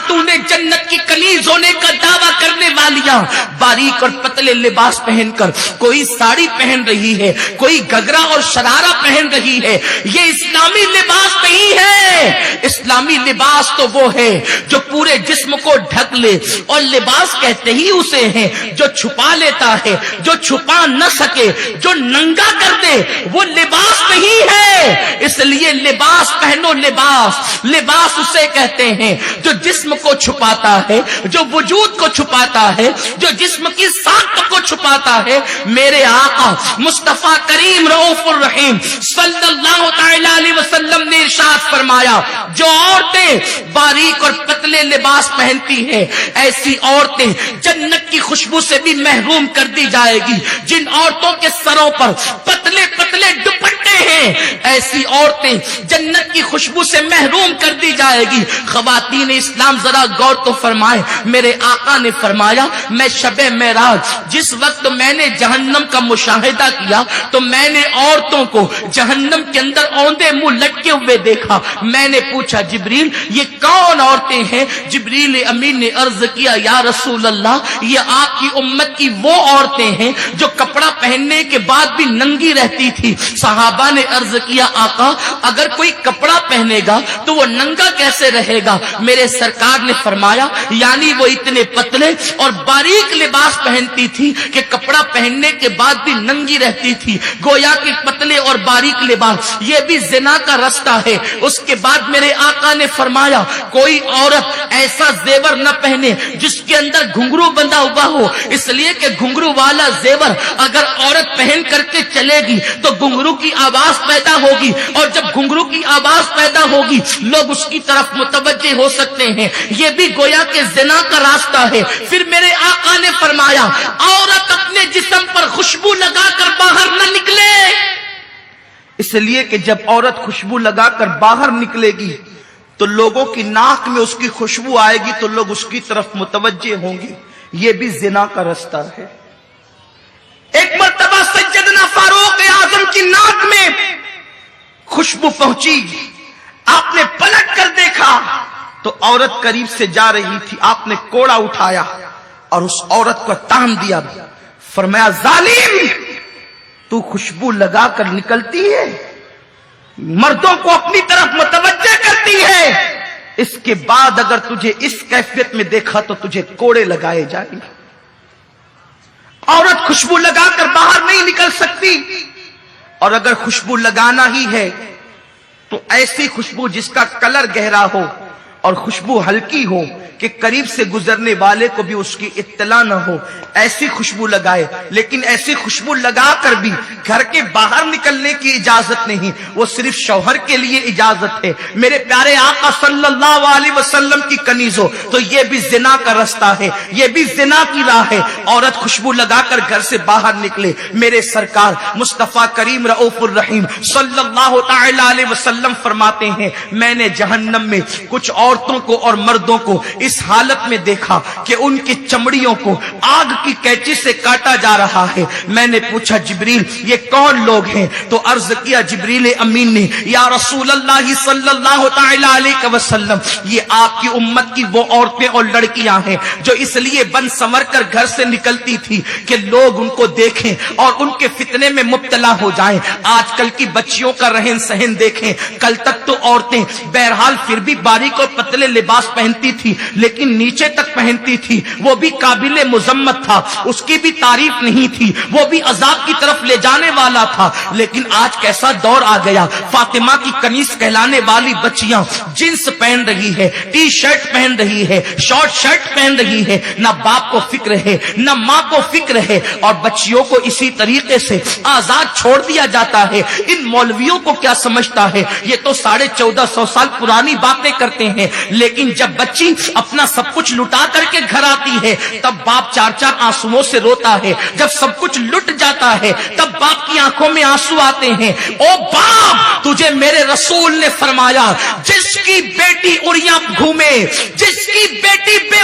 خاتون جنت کی کنیز ہونے کا دعویٰ کرنے والیاں باریک اور پتلے لباس پہن کر کوئی ساڑی پہن رہی ہے, کوئی گھگرا اور شرارہ پہن رہی ہے. یہ اسلامی لباس نہیں ہے. اسلامی لباس تو وہ ہے جو پورے جسم کو ڈھک لے, اور لباس کہتے ہی اسے ہیں جو چھپا لیتا ہے, جو چھپا نہ سکے, جو ننگا کر دے, وہ لباس نہیں ہے. اس لیے لباس پہنو. لباس اسے کہتے ہیں جو جسم کو چھپاتا ہے, جو وجود کو چھپاتا ہے, جو جسم کی ساخت کو چھپاتا ہے. میرے آقا مصطفیٰ کریم رؤوف الرحیم صلی اللہ تعالی علیہ وسلم نے ارشاد فرمایا, جو عورتیں باریک اور پتلے لباس پہنتی ہیں ایسی عورتیں جنت کی خوشبو سے بھی محروم کر دی جائے گی. جن عورتوں کے سروں پر پتلے پتلے دوپٹے ہیں ایسی عورتیں جنت کی خوشبو سے محروم کر دی جائے گی. خواتین اسلام ذرا غور تو فرمائے. میرے آقا نے فرمایا, میں شب معراج جس وقت میں نے جہنم کا مشاہدہ کیا تو میں نے عورتوں کو جہنم کے اندر اوندے منہ لٹکے ہوئے دیکھا. میں نے پوچھا جبریل یہ کون عورتیں ہیں؟ جبریل امین نے عرض کیا یا رسول اللہ یہ آپ کی امت کی وہ عورتیں ہیں جو کپڑا پہننے کے بعد بھی ننگی رہتی تھی. صحابہ نے عرض کیا آقا اگر کوئی کپڑا پہنے گا تو وہ ننگا کیسے رہے گا؟ میرے سرکار نے فرمایا یعنی وہ اتنے پتلے اور باریک لباس پہنتی تھی کہ کپڑا پہننے کے بعد بھی ننگی رہتی تھی. گویا کہ پتلے اور باریک لباس یہ بھی زنا کا رستہ ہے. اس کے بعد میرے آقا نے فرمایا کوئی عورت ایسا زیور نہ پہنے جس کے اندر گھنگرو بندھا ہوا ہو, اس لیے کہ گھنگرو والا زیور اگر عورت پہن کر کے چلے گی تو گھنگرو کی آواز پیدا ہوگی, اور جب گھنگرو کی آواز پیدا ہوگی لوگ اس کی طرف متوجہ ہو سکتے ہیں. یہ بھی گویا کہ زنا کا راستہ ہے. پھر میرے آقا نے فرمایا عورت اپنے جسم پر خوشبو لگا کر باہر نہ نکلے, اس لیے کہ جب عورت خوشبو لگا کر باہر نکلے گی تو لوگوں کی ناک میں اس کی خوشبو آئے گی تو لوگ اس کی طرف متوجہ ہوں گے. یہ بھی زنا کا رستہ ہے. ایک مرتبہ سیدنا فاروق اعظم کی ناک میں خوشبو پہنچی. آپ نے پلٹ کر دیکھا تو عورت قریب سے جا رہی تھی. آپ نے کوڑا اٹھایا اور اس عورت کو تان دیا. فرمایا ظالم تو خوشبو لگا کر نکلتی ہے, مردوں کو اپنی طرف متوجہ کرتی ہے, اس کے بعد اگر تجھے اس کیفیت میں دیکھا تو تجھے کوڑے لگائے جائیں گے. عورت خوشبو لگا کر باہر نہیں نکل سکتی, اور اگر خوشبو لگانا ہی ہے تو ایسی خوشبو جس کا کلر گہرا ہو اور خوشبو ہلکی ہو کہ قریب سے گزرنے والے کو بھی اس کی اطلاع نہ ہو, ایسی خوشبو لگائے. لیکن ایسی خوشبو لگا کر بھی گھر کے باہر نکلنے کی اجازت نہیں, وہ صرف شوہر کے لیے اجازت ہے. میرے پیارے آقا صلی اللہ علیہ وسلم کی کنیزوں, تو یہ بھی زنا کا رستہ ہے, یہ بھی زنا کی راہ ہے. عورت خوشبو لگا کر گھر سے باہر نکلے. میرے سرکار مصطفیٰ کریم رؤوف الرحیم صلی اللہ تعالی علیہ وسلم فرماتے ہیں میں نے جہنم میں کچھ عورتوں کو اور مردوں کو اس حالت میں دیکھا کہ ان کی چمڑیوں کو آگ کی کینچی سے کاٹا جا رہا ہے. میں نے پوچھا جبریل یہ کون لوگ ہیں؟ تو عرض کیا جبریل امین نے یا رسول اللہ صلی اللہ تعالی علیہ وسلم یہ آپ کی امت کی وہ عورتیں اور لڑکیاں ہیں جو اس لیے بن سنور کر گھر سے نکلتی تھی کہ لوگ ان کو دیکھیں اور ان کے فتنے میں مبتلا ہو جائیں. آج کل کی بچیوں کا رہن سہن دیکھیں. کل تک تو عورتیں بہرحال پھر بھی باریک اور پتلے لباس پہنتی تھی لیکن نیچے تک پہنتی تھی, وہ بھی قابل مذمت تھا, اس کی بھی تعریف نہیں تھی, وہ بھی عذاب کی طرف لے جانے والا تھا. لیکن آج کیسا دور آ گیا, فاطمہ کی کنیز کہلانے والی بچیاں جینس پہن رہی ہے, ٹی شرٹ پہن رہی ہے, شارٹ شرٹ پہن رہی ہے. نہ باپ کو فکر ہے نہ ماں کو فکر ہے, اور بچیوں کو اسی طریقے سے آزاد چھوڑ دیا جاتا ہے. ان مولویوں کو کیا سمجھتا ہے, یہ تو 1450 سال پرانی باتیں کرتے ہیں. لیکن جب بچی اپنا سب کچھ لٹا کر کے گھر آتی ہے تب باپ 4 آنسوؤں سے روتا ہے. جب سب کچھ لٹ جاتا ہے تب باپ کی آنکھوں میں آنسو آتے ہیں. او باپ تجھے میرے رسول نے فرمایا جس کی بیٹی اڑیاں گھومے, جس کی بیٹی بے